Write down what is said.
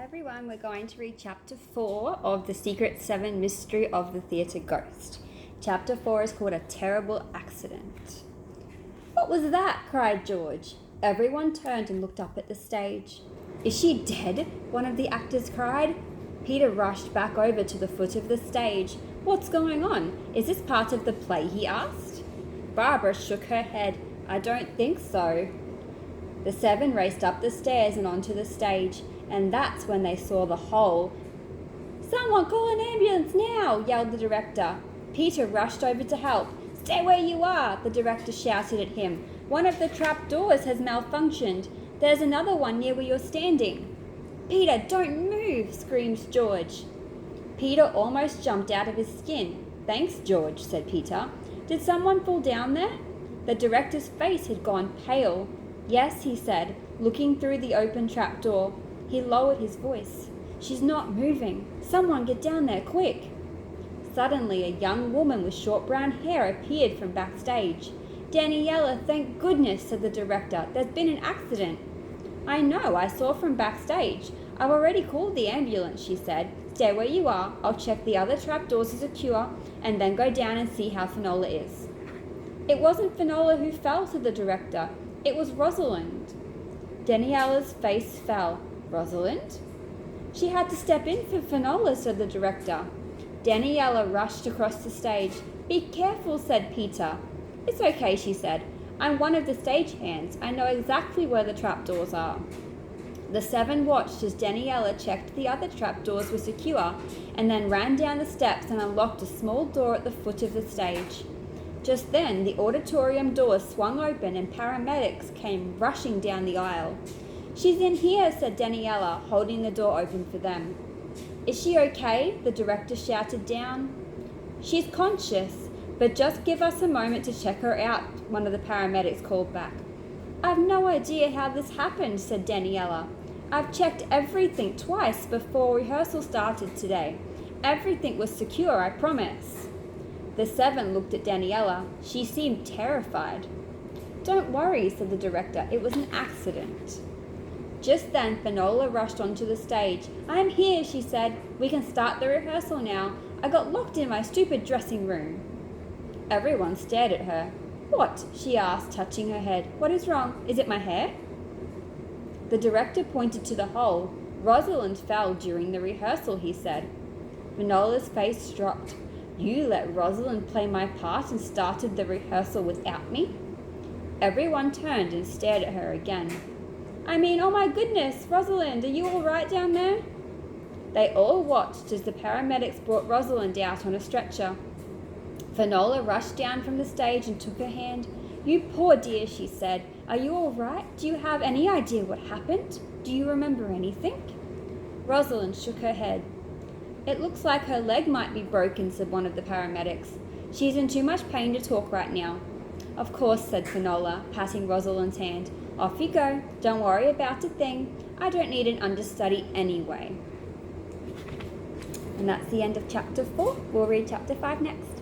everyone, we're going to read Chapter 4 of The Secret Seven Mystery of the Theatre Ghost. Chapter 4 is called A Terrible Accident. "What was that?" cried George. Everyone turned and looked up at the stage. "Is she dead?" one of the actors cried. Peter rushed back over to the foot of the stage. "What's going on? Is this part of the play?" he asked. Barbara shook her head. "I don't think so." The seven raced up the stairs and onto the stage, and that's when they saw the hole. "Someone call an ambulance now!" yelled the director. Peter rushed over to help. "Stay where you are!" the director shouted at him. "One of the trap doors has malfunctioned. There's another one near where you're standing." "Peter, don't move!" screamed George. Peter almost jumped out of his skin. "Thanks, George," said Peter. "Did someone fall down there?" The director's face had gone pale. "Yes," he said, looking through the open trap door. He lowered his voice. "She's not moving. Someone get down there, quick." Suddenly, a young woman with short brown hair appeared from backstage. "Daniela, thank goodness," said the director. "There's been an accident." "I know, I saw from backstage. I've already called the ambulance," she said. "Stay where you are. I'll check the other trap doors are secure and then go down and see how Finola is." "It wasn't Finola who fell," said the director. "It was Rosalind." Daniela's face fell. "Rosalind?" "She had to step in for Finola," said the director. Daniela rushed across the stage. "Be careful," said Peter. "It's okay," she said. "I'm one of the stagehands. I know exactly where the trapdoors are." The seven watched as Daniela checked the other trapdoors were secure and then ran down the steps and unlocked a small door at the foot of the stage. Just then, the auditorium door swung open and paramedics came rushing down the aisle. "She's in here," said Daniela, holding the door open for them. "Is she okay?" the director shouted down. "She's conscious, but just give us a moment to check her out," one of the paramedics called back. "I've no idea how this happened," said Daniela. "I've checked everything twice before rehearsal started today. Everything was secure, I promise." The seven looked at Daniela. She seemed terrified. "Don't worry," said the director. "It was an accident." Just then, Finola rushed onto the stage. "I'm here," she said. "We can start the rehearsal now. I got locked in my stupid dressing room." Everyone stared at her. "What?" she asked, touching her head. "What is wrong? Is it my hair?" The director pointed to the hole. "Rosalind fell during the rehearsal," he said. Finola's face dropped. "You let Rosalind play my part and started the rehearsal without me?" Everyone turned and stared at her again. Oh my goodness, Rosalind, are you all right down there?" They all watched as the paramedics brought Rosalind out on a stretcher. Finola rushed down from the stage and took her hand. "You poor dear," she said. "Are you all right? Do you have any idea what happened? Do you remember anything?" Rosalind shook her head. "It looks like her leg might be broken," said one of the paramedics. "She's in too much pain to talk right now." "Of course," said Finola, patting Rosalind's hand. "Off you go. Don't worry about a thing. I don't need an understudy anyway." And that's the end of Chapter 4. We'll read Chapter 5 next.